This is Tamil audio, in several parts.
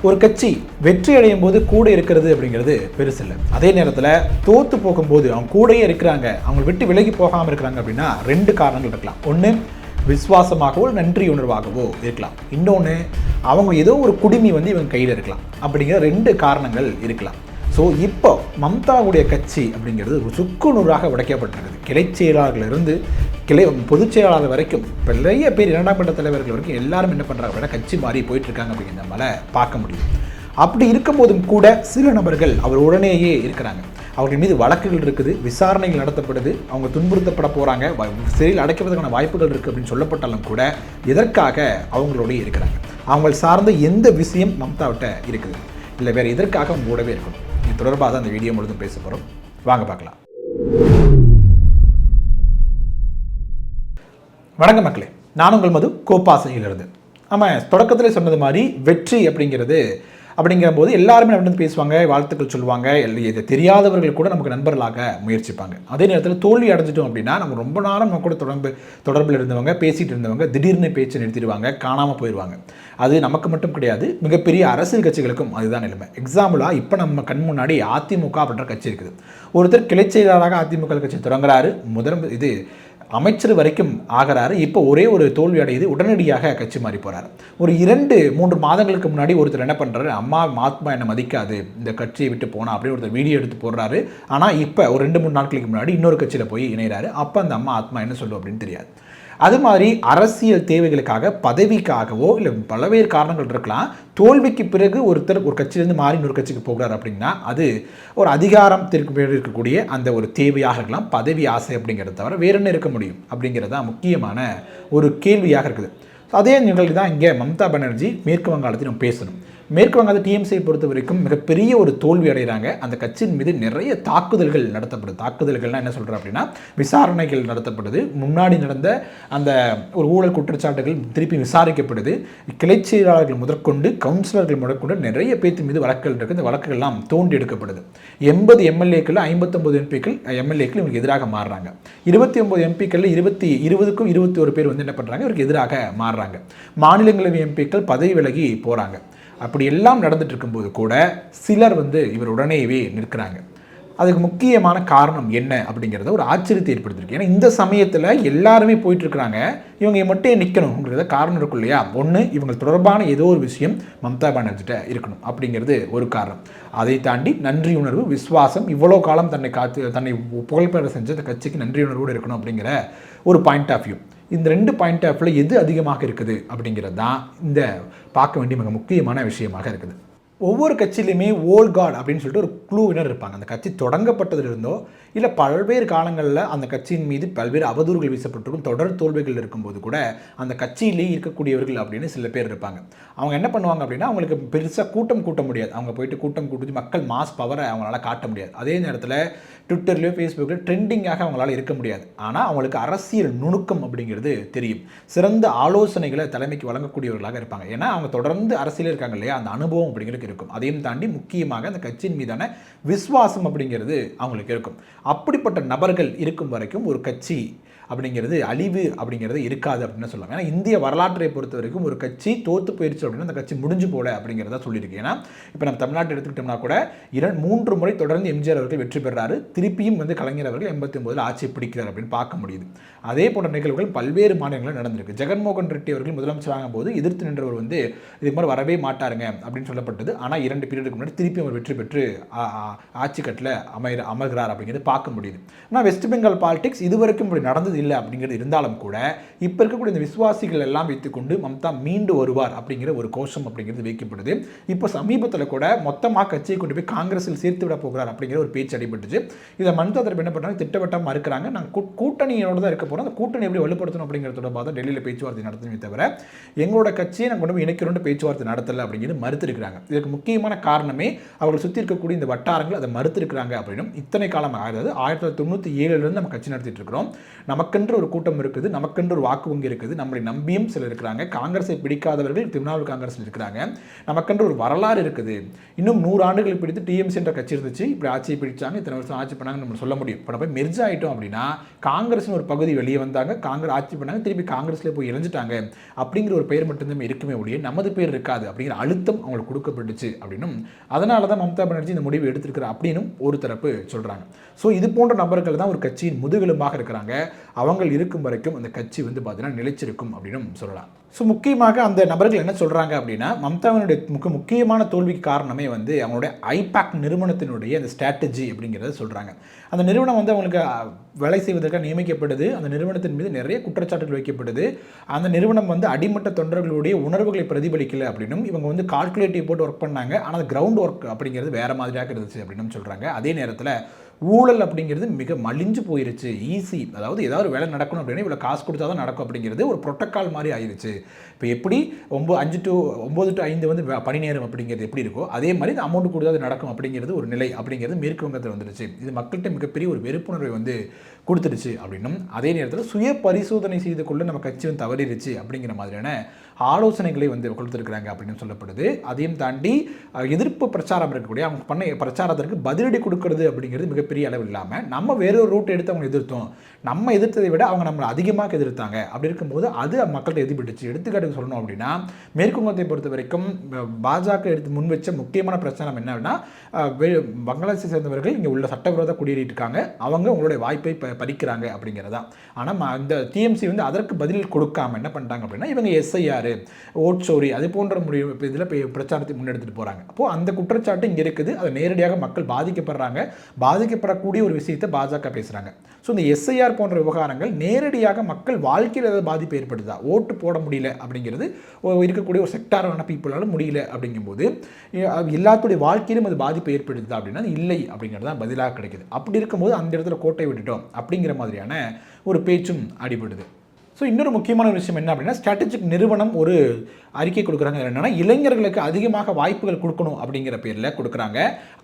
ஒரு கட்சி வெற்றி அடையும் போது கூட இருக்கிறது அப்படிங்கிறது பெருசு இல்லை. அதே நேரத்தில் தோற்று போகும்போது அவங்க கூடயே இருக்கிறாங்க, அவங்க விட்டு விலகி போகாமல் இருக்கிறாங்க அப்படின்னா 2 காரணங்கள் இருக்கலாம். ஒன்று, விசுவாசமாகவோ நன்றி உணர்வாகவோ இருக்கலாம். இன்னொன்று, அவங்க ஏதோ ஒரு குடுமி இவங்க கையில் இருக்கலாம். அப்படிங்கிற 2 காரணங்கள் இருக்கலாம். ஸோ இப்போ மம்தாவுடைய கட்சி அப்படிங்கிறது ஒரு சுக்குநூறாக உடைக்கப்பட்டிருக்குது. கிளை செயலாளர்களிருந்து பொதுச் செயலாளர் வரைக்கும் நிறைய பேர் 2ஆம் கட்ட தலைவர்கள் வரைக்கும் எல்லாரும் என்ன பண்ணுறாங்க அப்படின்னா கட்சி மாறி போயிட்டுருக்காங்க அப்படிங்கிற நம்மளால பார்க்க முடியும். அப்படி இருக்கும்போதும் கூட சில நபர்கள் அவர் உடனேயே இருக்கிறாங்க. அவர்கள் மீது வழக்குகள் இருக்குது, விசாரணைகள் நடத்தப்படுது, அவங்க துன்புறுத்தப்பட போகிறாங்க, சிறையில் அடைக்கிறதுக்கான வாய்ப்புகள் இருக்குது அப்படின்னு சொல்லப்பட்டாலும் கூட எதற்காக அவங்களோடய இருக்கிறாங்க? அவங்க சார்ந்த எந்த விஷயம் மம்தாவிட்ட இருக்குது? இல்லை வேறு எதற்காக அவங்க கூடவே இருக்கணும்? இது தொடர்பாக தான் அந்த வீடியோ முழுதும் பேச போகிறோம். வாங்க பார்க்கலாம். வணக்கம் மக்களே, நான் உங்கள் மது கோப்பாசையிலிருந்து. ஆமாம், தொடக்கத்தில் சொன்னது மாதிரி வெற்றி அப்படிங்கிற போது எல்லாருமே நம்ம பேசுவாங்க, வாழ்த்துக்கள் சொல்லுவாங்க, இதை தெரியாதவர்கள் கூட நமக்கு நண்பர்களாக முயற்சிப்பாங்க. அதே நேரத்தில் தோல்வி அடைஞ்சிட்டோம் அப்படின்னா நம்ம ரொம்ப நேரம் நம்ம கூட தொடர்பில் இருந்தவங்க, பேசிகிட்டு இருந்தவங்க திடீர்னு பேச்சை நிறுத்திடுவாங்க, காணாமல் போயிடுவாங்க. அது நமக்கு மட்டும் கிடையாது, மிகப்பெரிய அரசியல் கட்சிகளுக்கும் அதுதான் நிலைமை. எக்ஸாம்பிளாக இப்போ நம்ம கண் முன்னாடி அதிமுக அப்படின்ற கட்சி இருக்குது. ஒருத்தர் கிளை செயலாளராக அதிமுக கட்சி தொடங்குறாரு, அமைச்சர் வரைக்கும் ஆகிறாரு. இப்போ ஒரே ஒரு தோல்வி அடையுது, உடனடியாக கட்சி மாறி போகிறாரு. ஒரு 2-3 மாதங்களுக்கு முன்னாடி ஒருத்தர் என்ன பண்ணுறாரு, அம்மா ஆத்மா என்னை மதிக்காது, இந்த கட்சியை விட்டு போனா அப்படின்னு ஒருத்தர் வீடியோ எடுத்து போடுறாரு. ஆனால் இப்போ ஒரு 2-3 நாட்களுக்கு முன்னாடி இன்னொரு கட்சியில் போய் இணைகிறாரு. அப்போ அந்த அம்மா ஆத்மா என்ன சொல்லும் அப்படின்னு தெரியாது. அது மாதிரி அரசியல் தேவைகளுக்காக, பதவிக்காகவோ இல்லை பல்வேறு காரணங்கள் இருக்கலாம், தோல்விக்கு பிறகு ஒருத்தர் ஒரு கட்சியிலேருந்து மாறி இன்னொரு கட்சிக்கு போகிறார் அப்படின்னா அது ஒரு அதிகாரத்திற்கு இருக்கக்கூடிய அந்த ஒரு தேவையாக இருக்கலாம், பதவி ஆசை அப்படிங்கிறத தவிர வேற என்ன இருக்க முடியும் அப்படிங்கிறது தான் முக்கியமான ஒரு கேள்வியாக இருக்குது. அதே நிகழ்வு தான் இங்கே மம்தா பானர்ஜி மேற்கு வங்காளத்தில் நம்ம பேசணும். மேற்கு வங்காள டிஎம்சியை பொறுத்த வரைக்கும் மிகப்பெரிய ஒரு தோல்வி அடைகிறாங்க. அந்த கட்சியின் மீது நிறைய தாக்குதல்கள் நடத்தப்படுது. தாக்குதல்கள்லாம் என்ன சொல்கிறேன் அப்படின்னா, விசாரணைகள் நடத்தப்படுது, முன்னாடி நடந்த அந்த ஒரு ஊழல் குற்றச்சாட்டுகள் திருப்பி விசாரிக்கப்படுது, கிளை செயலாளர்கள் முதற்கொண்டு கவுன்சிலர்கள் முதற்கொண்டு நிறைய பேர்த்து மீது வழக்குகள் இருக்குது. இந்த வழக்குகள்லாம் தோண்டி எடுக்கப்படுது. 80 எம்எல்ஏக்கள் 59 எம்எல்ஏக்கள் இவங்களுக்கு எதிராக மாறுறாங்க. 29 எம்பிக்கள் 20க்கும் 21 பேர் என்ன பண்ணுறாங்க, இவருக்கு எதிராக மாறுறாங்க. மாநிலங்களவை எம்பிக்கள் பதவி விலகி போகிறாங்க. அப்படி எல்லாம் நடந்துட்டு இருக்கும்போது கூட சிலர் இவர் உடனேவே நிற்கிறாங்க. அதுக்கு முக்கியமான காரணம் என்ன அப்படிங்கிறத ஒரு ஆச்சரியத்தை ஏற்படுத்திருக்கு. ஏன்னா இந்த சமயத்தில் எல்லாருமே போயிட்டு இருக்கிறாங்க, இவங்க மட்டும் நிற்கணுங்கிறத காரணம் இருக்கும் இல்லையா? ஒன்று, இவங்க தொடர்பான ஏதோ ஒரு விஷயம் மம்தா பானர்ஜிட்ட இருக்கணும் அப்படிங்கிறது ஒரு காரணம். அதை தாண்டி நன்றி உணர்வு, விசுவாசம், இவ்வளோ காலம் தன்னை புகழ்பெற செஞ்ச அந்த கட்சிக்கு நன்றி உணர்வோடு இருக்கணும் அப்படிங்கிற ஒரு பாயிண்ட் ஆஃப் வியூ. இந்த 2 பாயிண்ட் ஆஃப் வியூவில் எது அதிகமாக இருக்குது அப்படிங்கிறது தான் இந்த பார்க்க வேண்டிய மிக முக்கியமான விஷயமாக இருக்குது. ஒவ்வொரு கட்சியிலையுமே ஓல்ட் காட் அப்படின்னு சொல்லிட்டு ஒரு குழுவினர் இருப்பாங்க. அந்த கட்சி தொடங்கப்பட்டதிலிருந்தோ இல்லை பல்வேறு காலங்களில் அந்த கட்சியின் மீது பல்வேறு அவதூறுகள் வீசப்பட்டிருக்கும், தொடர் தோல்விகள் இருக்கும்போது கூட அந்த கட்சியிலேயே இருக்கக்கூடியவர்கள் அப்படின்னு சில பேர் இருப்பாங்க. அவங்க என்ன பண்ணுவாங்க அப்படின்னா, அவங்களுக்கு பெருசாக கூட்ட முடியாது. அவங்க போயிட்டு கூட்டம் கூட்டி மக்கள் மாஸ் பவரை அவங்களால காட்ட முடியாது. அதே நேரத்தில் ட்விட்டர்லையோ ஃபேஸ்புக்கில் ட்ரெண்டிங்காக அவங்களால இருக்க முடியாது. ஆனால் அவங்களுக்கு அரசியல் நுணுக்கம் அப்படிங்கிறது தெரியும். சிறந்த ஆலோசனைகளை தலைமைக்கு வழங்கக்கூடியவர்களாக இருப்பாங்க. ஏன்னா அவங்க தொடர்ந்து அரசியல் இருக்காங்க இல்லையா, அந்த அனுபவம் அப்படிங்கிறது இருக்கும். அதையும் தாண்டி முக்கியமாக அந்த கட்சியின் மீதான விசுவாசம் அப்படிங்கிறது அவங்களுக்கு இருக்கும். அப்படிப்பட்ட நபர்கள் இருக்கும் வரைக்கும் ஒரு கட்சி அப்படிங்கிறது அழிவு அப்படிங்கிறது இருக்காது அப்படின்னு சொல்லுவாங்க. ஏன்னா இந்திய வரலாற்றை பொறுத்த வரைக்கும் ஒரு கட்சி தோற்று போயிடுச்சு அப்படின்னா அந்த கட்சி முடிஞ்சு போல அப்படிங்கிறத சொல்லியிருக்கு. ஏன்னா இப்போ நம்ம தமிழ்நாட்டை எடுத்துக்கிட்டோம்னா கூட 3 முறை தொடர்ந்து எம்ஜிஆர் அவர்கள் வெற்றி பெறாரு, திருப்பியும் கலைஞர் அவர்கள் 89 ஆட்சி பிடிக்கிறார் அப்படின்னு பார்க்க முடியுது. அதே போன்ற நிகழ்வுகள் பல்வேறு மாநிலங்களில் நடந்திருக்கு. ஜெகன்மோகன் ரெட்டி அவர்கள் முதலமைச்சராக போது எதிர்த்து நின்றவர் இதுக்கு மாதிரி வரவே மாட்டாருங்க அப்படின்னு சொல்லப்பட்டது. ஆனால் 2 பீரியடுக்கு முன்னாடி திருப்பி அவர் வெற்றி பெற்று ஆட்சி கட்டில் அமர்கிறார் அப்படிங்கிறது பார்க்க முடியுது. ஆனால் வெஸ்ட் பெங்கால் பாலிடிக்ஸ் இதுவரைக்கும் இப்படி நடந்தது இல்லை அப்படிங்கிறது இருந்தாலும் கூட இப்போ இருக்கக்கூடிய இந்த விசுவாசிகள் எல்லாம் வைத்துக்கொண்டு மம்தா மீண்டு வருவார் அப்படிங்கிற ஒரு கோஷம் அப்படிங்கிறது வைக்கப்படுது. இப்போ சமீபத்தில் கூட மொத்தமாக கட்சியை கொண்டு போய் காங்கிரஸில் சேர்த்து விட போகிறார் அப்படிங்கிற ஒரு பேச்சு அடிபட்டுச்சு. இதை மம்தா தரப்பு என்ன பண்ணுறாங்க, திட்டவட்டமாக இருக்கிறாங்க, நாங்கள் கூட்டணியோட தான் இருக்க போகிறோம், அந்த கூட்டணி எப்படி வலுப்படுத்தணும் அப்படிங்கிறது தொடர்பாக தான் டெல்லியில் பேச்சுவார்த்தை நடத்தணுமே தவிர எங்களோட கட்சியை நாங்கள் கொண்டு போய் இணைக்கிறோன்னு பேச்சுவார்த்தை நடத்தலை அப்படிங்கிறது மறுத்திருக்கிறாங்க. இதுக்கு முக்கியமான காரணமே அவர்கள் சுற்றி இருக்கக்கூடிய இந்த வட்டாரங்கள் அதை மறுத்திருக்கிறாங்க அப்படின்னும். இத்தனை காலமாக, அதாவது 1997 நம்ம கட்சி நடத்திட்டு இருக்கிறோம், நமக்கு நமக்கென்று ஒரு கூட்டம் இருக்குது, நமக்கென்று ஒரு வாக்கு வங்கி இருக்குது, நம்மளை நம்பியும் சிலர் இருக்கிறாங்க, காங்கிரஸை பிடிக்காதவர்கள் திரிணாமுல் காங்கிரஸில் இருக்கிறாங்க, நமக்கென்று ஒரு வரலாறு இருக்குது. இன்னும் 100 ஆண்டுகள் பிடித்து டிஎம்சி என்ற கட்சி இருந்துச்சு, இப்படி ஆட்சியை பிடிச்சாங்க, இத்தனை வருஷம் ஆட்சி பண்ணாங்க நம்ம சொல்ல முடியும். இப்போ நம்ம போய் மெர்ஜ் ஆகிட்டோம் அப்படின்னா காங்கிரஸ்னு ஒரு பகுதி வெளியே வந்தாங்க, காங்கிரஸ் ஆட்சி பண்ணாங்க, திருப்பி காங்கிரஸ்லேயே போய் இணைஞ்சிட்டாங்க அப்படிங்கிற ஒரு பெயர் மட்டும்தான் இருக்குமே ஒழிய நமது பேர் இருக்காது அப்படிங்கிற அழுத்தம் அவங்களுக்கு கொடுக்கப்பட்டுச்சு அப்படின்னும், அதனால தான் மம்தா பானர்ஜி இந்த முடிவு எடுத்திருக்கிறார் அப்படின்னும் ஒரு தரப்பு சொல்கிறாங்க. ஸோ இது போன்ற நபர்கள் தான் ஒரு கட்சியின் முதுகெலும்பாக இருக்கிறாங்க. அவங்க இருக்கும் வரைக்கும் அந்த கட்சி வந்து பார்த்தீங்கன்னா நிலைச்சிருக்கும் அப்படின்னும் சொல்லலாம். ஸோ முக்கியமாக அந்த நபர்கள் என்ன சொல்கிறாங்க அப்படின்னா, மம்தாவினுடைய முக்கியமான தோல்விக்கு காரணமே வந்து அவங்களுடைய ஐபேக் நிறுவனத்தினுடைய அந்த ஸ்ட்ராட்டஜி அப்படிங்கிறத சொல்கிறாங்க. அந்த நிறுவனம் வந்து அவங்களுக்கு வேலை செய்வதற்காக நியமிக்கப்படுது, அந்த நிறுவனத்தின் மீது நிறைய குற்றச்சாட்டுகள் வைக்கப்படுது, அந்த நிறுவனம் வந்து அடிமட்ட தொண்டர்களுடைய உணர்வுகளை பிரதிபலிக்கலை அப்படின்னும், இவங்க வந்து கால்குலேட்டிவ் போட்டு ஒர்க் பண்ணாங்க, ஆனால் கிரவுண்ட் ஒர்க் அப்படிங்கிறது வேறு மாதிரியாக இருந்துச்சு அப்படின்னு சொல்கிறாங்க. அதே நேரத்தில் ஊழல் அப்படிங்கிறது மிக மலிஞ்சு போயிருச்சு, ஈஸி, அதாவது ஏதாவது வேலை நடக்கணும் அப்படின்னா இவ்வளோ காசு கொடுத்தா தான் நடக்கும் அப்படிங்கிறது ஒரு ப்ரோட்டோக்கால் மாதிரி ஆயிடுச்சு. இப்போ எப்படி 9 to 5 வந்து பணி நேரம் அப்படிங்கிறது எப்படி இருக்கோ அதே மாதிரி இந்த அமௌண்ட் கொடுத்தா அது நடக்கும் அப்படிங்கிறது ஒரு நிலை அப்படிங்கிறது மேற்கு வங்கத்தில் வந்துடுச்சு. இது மக்கள்கிட்ட மிகப்பெரிய ஒரு வெறுப்புணர்வை வந்து கொடுத்துடுச்சு அப்படின்னும், அதே நேரத்தில் சுய பரிசோதனை செய்து கொள்ள நம்ம கட்சி வந்து தவறிடுச்சு அப்படிங்கிற மாதிரியான ஆலோசனைகளை வந்து கொடுத்துருக்குறாங்க அப்படின்னு சொல்லப்படுது. அதையும் தாண்டி எதிர்ப்பு பிரச்சாரம் இருக்கக்கூடிய அவங்க பண்ண பிரச்சாரத்திற்கு பதிலடி கொடுக்கறது அப்படிங்கிறது மிகப்பெரிய அளவு இல்லாமல் நம்ம வேறொரு ரூட் எடுத்து அவங்க எதிர்த்தோம், நம்ம எதிர்த்ததை விட அவங்க நம்மளை அதிகமாக எதிர்த்தாங்க, அப்படி இருக்கும்போது அது மக்கள்கிட்ட எதிர்பிட்டுச்சு. எடுத்துக்காட்டுக்கு சொல்லணும் அப்படின்னா மேற்கு வங்கத்தை பொறுத்த வரைக்கும் பாஜக எடுத்து முன் வச்ச முக்கியமான பிரச்சனை என்னன்னா, பங்களாதேஷை சேர்ந்தவர்கள் இங்கே உள்ள சட்டவிரோத குடியேறியிருக்காங்க, அவங்க உங்களுடைய வாய்ப்பை பறிக்கிறாங்க அப்படிங்கிறதா. ஆனால் அந்த டிஎம்சி வந்து அதற்கு பதில் கொடுக்காம என்ன பண்ணிட்டாங்க அப்படின்னா, இவங்க எஸ்ஐஆர் ஓட் சோரி அது போன்ற முடிவு இதில் பிரச்சாரத்தை முன்னெடுத்துட்டு போகிறாங்க. அப்போது அந்த குற்றச்சாட்டு இங்கே இருக்குது, அது நேரடியாக மக்கள் பாதிக்கப்படுறாங்க, பாதிக்கப்படக்கூடிய ஒரு விஷயத்தை பாஜக பேசுகிறாங்க. ஸோ இந்த எஸ்ஐஆர் போன்ற விவகாரங்கள் நேரடியாக மக்கள் வாழ்க்கையில் ஏதாவது பாதிப்பு ஏற்படுதா, ஓட்டு போட முடியல அப்படிங்கிறது இருக்கக்கூடிய ஒரு செக்டாரான பீப்புளால் முடியல அப்படிங்கும்போது எல்லாத்துடைய வாழ்க்கையிலும் அது பாதிப்பு ஏற்படுத்துதா அப்படின்னா இல்லை அப்படிங்கிறது தான் பதிலாக கிடைக்குது. அப்படி இருக்கும்போது அந்த இடத்துல கோட்டை விட்டுட்டோம் அப்படிங்கிற மாதிரியான ஒரு பேச்சும் அடிபடுது. ஸோ இன்னொரு முக்கியமான விஷயம் என்ன அப்படின்னா, ஸ்ட்ராட்டஜிக் நிறுவனம் ஒரு அறிக்கை கொடுக்குறாங்க. என்னென்னா, இளைஞர்களுக்கு அதிகமாக வாய்ப்புகள் கொடுக்கணும் அப்படிங்கிற பேரில் கொடுக்குறாங்க.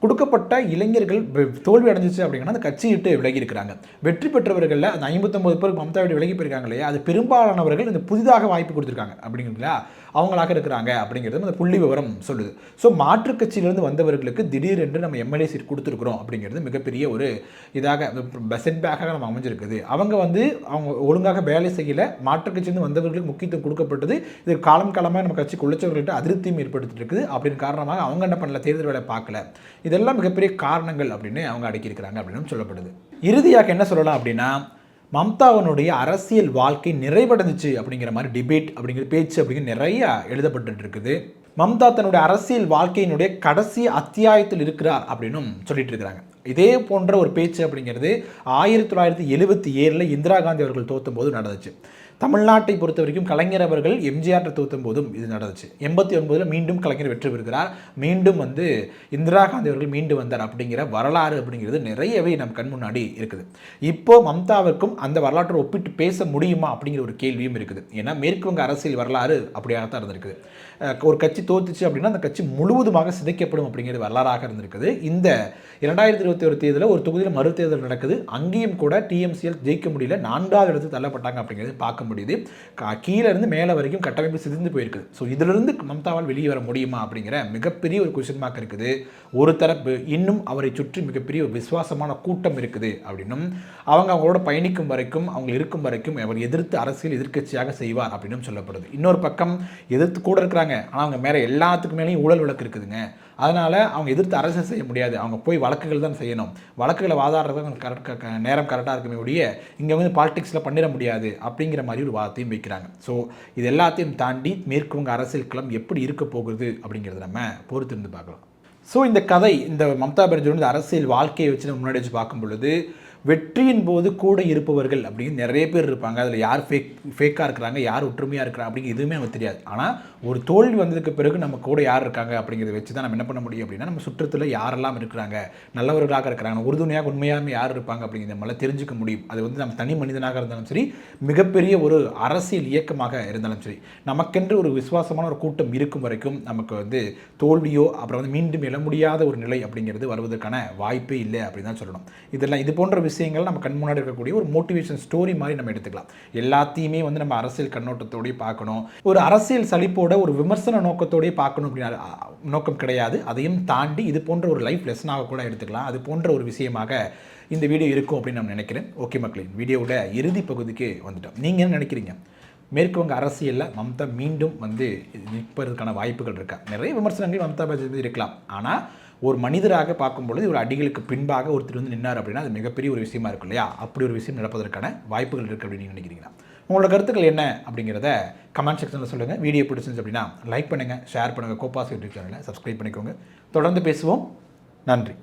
கொடுக்கப்பட்ட இளைஞர்கள் தோல்வி அடைஞ்சிச்சு அப்படிங்கன்னா அந்த கட்சி விட்டு விலகி இருக்கிறாங்க. வெற்றி பெற்றவர்களில் அந்த 59 பேருக்கு மம்தா விட்டு விலகி போயிருக்காங்க இல்லையா, அது பெரும்பாலானவர்கள் இந்த புதிதாக வாய்ப்பு கொடுத்துருக்காங்க அப்படிங்கிறீங்களா அவங்களாக இருக்கிறாங்க அப்படிங்கிறது அந்த புள்ளி விவரம் சொல்லுது. ஸோ மாற்றுக் கட்சியிலிருந்து வந்தவர்களுக்கு திடீரென்று நம்ம எம்எல்ஏ சீட் கொடுத்துருக்குறோம் அப்படிங்கிறது மிகப்பெரிய ஒரு இதாக செட்பேக்காக நம்ம அமைஞ்சிருக்குது. அவங்க வந்து அவங்க ஒழுங்காக வேலை செய்யல, மாற்றுக் கட்சியிலிருந்து வந்தவர்களுக்கு முக்கியத்துவம் கொடுக்கப்பட்டது. இது காலம் காலமாக நம்ம கட்சி குளிச்சவர்கள்ட்ட அதிருப்தியும் ஏற்படுத்திட்டு இருக்குது. அப்படின்னு காரணமாக அவங்க என்ன பண்ணல, தேர்தல் வேலை பார்க்கல. இதெல்லாம் மிகப்பெரிய காரணங்கள் அப்படின்னு அவங்க அடக்கியிருக்கிறாங்க அப்படின்னு சொல்லப்படுது. இறுதியாக என்ன சொல்லலாம் அப்படின்னா, மம்தாவினுடைய அரசியல் வாழ்க்கை நிறைவடைஞ்சிச்சு அப்படிங்கிற மாதிரி டிபேட் அப்படிங்கிற பேச்சு அப்படிங்கிற நிறைய எழுதப்பட்டு இருக்குது. மம்தா தன்னுடைய அரசியல் வாழ்க்கையினுடைய கடைசி அத்தியாயத்தில் இருக்கிறார் அப்படின்னும் சொல்லிட்டு இருக்கிறாங்க. இதே போன்ற ஒரு பேச்சு அப்படிங்கிறது 1977 இந்திரா காந்தி அவர்கள் தோற்றும் போது நடந்துச்சு. தமிழ்நாட்டை பொறுத்த வரைக்கும் கலைஞர் அவர்கள் எம்ஜிஆர் தோற்றும் போதும் இது நடந்துச்சு. 89 மீண்டும் கலைஞர் வெற்றி பெறுகிறார், மீண்டும் வந்து இந்திரா காந்தி அவர்கள் மீண்டும் வந்தார் அப்படிங்கிற வரலாறு அப்படிங்கிறது நிறையவே நம் கண் முன்னாடி இருக்குது. இப்போ மம்தாவுக்கும் அந்த வரலாற்றை ஒப்பிட்டு பேச முடியுமா அப்படிங்கிற ஒரு கேள்வியும் இருக்குது. ஏன்னா மேற்கு வங்க அரசியல் வரலாறு அப்படியாகத்தான் இருந்திருக்குது. ஒரு கட்சி தோத்துச்சு அப்படின்னா அந்த கட்சி முழுவதுமாக சிதைக்கப்படும் அப்படிங்கிறது வரலாறாக இருந்திருக்குது. இந்த 2021 தேர்தலில் ஒரு தொகுதியில் மறுதேர்தல் நடக்குது, அங்கேயும் கூட டிஎம்சிஎல் ஜெயிக்க முடியல, 4வது இடத்துக்கு தள்ளப்பட்டாங்க அப்படிங்கிறது பார்க்க முடியுது. கீழே இருந்து மேலே வரைக்கும் கட்டமைப்பு சிதைந்து போயிருக்குது. ஸோ இதிலிருந்து மம்தாவால் வெளியே வர முடியுமா அப்படிங்கிற மிகப்பெரிய ஒரு கொஸ்டின் மார்க் இருக்குது. ஒரு தரப்பு இன்னும் அவரை சுற்றி மிகப்பெரிய ஒரு விசுவாசமான கூட்டம் இருக்குது அப்படின்னும், அவங்களோட பயணிக்கும் வரைக்கும் அவங்க இருக்கும் வரைக்கும் அவர் எதிர்த்து அரசியல் எதிர்க்கட்சியாக செய்வார் அப்படின்னு சொல்லப்படுது. இன்னொரு பக்கம் எதிர்த்து கூட இருக்கிறாங்க, ஆனால் அவங்க மேலே எல்லாத்துக்கு மேலேயும் ஊழல் வழக்கு இருக்குதுங்க. அதனால் அவங்க எதிர்த்து அரசியல் செய்ய முடியாது, அவங்க போய் வழக்குகள் தான் செய்யணும், வழக்குகளை வாதாடுறது நேரம் கரெக்டாக இருக்குமே ஒழிய இங்கே வந்து பாலிடிக்ஸில் பண்ணிட முடியாது அப்படிங்கிற மாதிரி ஒரு வார்த்தையும் வைக்கிறாங்க. ஸோ இது எல்லாத்தையும் தாண்டி மேற்குவங்க அரசியல் களம் எப்படி இருக்க போகுது அப்படிங்கிறத நம்ம பொறுத்திருந்து பார்க்கலாம். ஸோ இந்த கதை, இந்த மம்தா பானர்ஜியோட அரசியல் வாழ்க்கையை வச்சு நம்ம முன்னாடி வச்சு பார்க்கும் பொழுது வெற்றியின் போது கூட இருப்பவர்கள் அப்படின்னு நிறைய பேர் இருப்பாங்க. அதில் யார் ஃபேக்காக இருக்கிறாங்க, யார் ஒற்றுமையாக இருக்கிறாங்க அப்படிங்கிற எதுவுமே நமக்கு தெரியாது. ஆனால் ஒரு தோல்வி வந்ததுக்கு பிறகு நம்ம கூட யார் இருக்காங்க அப்படிங்கிறத வச்சு தான் நம்ம என்ன பண்ண முடியும் அப்படின்னா, நம்ம சுற்றத்தில் யாரெல்லாம் இருக்கிறாங்க, நல்லவர்களாக இருக்கிறாங்க, உறுதுணையாக உண்மையாக யார் இருப்பாங்க அப்படிங்கிறத நம்மளால் தெரிஞ்சுக்க முடியும். அது வந்து நம்ம தனி மனிதனாக இருந்தாலும் சரி, மிகப்பெரிய ஒரு அரசியல் இயக்கமாக இருந்தாலும் சரி, நமக்கென்று ஒரு விசுவாசமான ஒரு கூட்டம் இருக்கும் வரைக்கும் நமக்கு வந்து தோல்வியோ அப்புறம் வந்து மீண்டும் எழ முடியாத ஒரு நிலை அப்படிங்கிறது வருவதற்கான வாய்ப்பே இல்லை அப்படின்னு தான் சொல்லணும். இதெல்லாம் இது போன்ற விஷயங்கள் நம்ம கண் முன்னாடி இருக்கக்கூடிய ஒரு மோட்டிவேஷன் ஸ்டோரி மாதிரி நம்ம எடுத்துக்கலாம். எல்லாத்தையுமே வந்து நம்ம அரசியல் கண்ணோட்டத்தோடய பார்க்கணும், ஒரு அரசியல் சலிப்போட ஒரு விமர்சன நோக்கத்தோடய பார்க்கணும் அப்படின்னா நோக்கம் கிடையாது. அதையும் தாண்டி இது போன்ற ஒரு லைஃப் லெசனாக கூட எடுத்துக்கலாம். அது போன்ற ஒரு விஷயமாக இந்த வீடியோ இருக்கும் அப்படின்னு நான் நினைக்கிறேன். ஓகே மக்களே, வீடியோவோட இறுதி பகுதிக்கு வந்துட்டோம். நீங்கள் என்ன நினைக்கிறீங்க? மேற்கு வங்க அரசியலில் மம்தா மீண்டும் வந்து நிற்பதற்கான வாய்ப்புகள் இருக்கா? நிறைய விமர்சனங்கள் மம்தா பானர்ஜி இருக்கலாம். ஆனால் ஒரு மனிதராக பார்க்கும்பொழுது ஒரு அடிகளுக்கு பின்பாக ஒருத்தர் வந்து நின்னார் அப்படின்னா அது மிகப்பெரிய ஒரு விஷயமா இருக்கும் இல்லையா? அப்படி ஒரு விஷயம் நடப்பதற்கான வாய்ப்புகள் இருக்குது அப்படின்னு நீங்கள் நினைக்கிறீங்களா? உங்களோட கருத்துக்கள் என்ன அப்படிங்கிறத கமெண்ட் செக்ஷனில் சொல்லுங்கள். வீடியோ பிடிச்சிருந்துச்சு அப்படின்னா லைக் பண்ணுங்கள், ஷேர் பண்ணுங்கள். கோபாஸ் யூடியூப் சேனலை சப்ஸ்கிரைப் பண்ணிக்கோங்க. தொடர்ந்து பேசுவோம். நன்றி.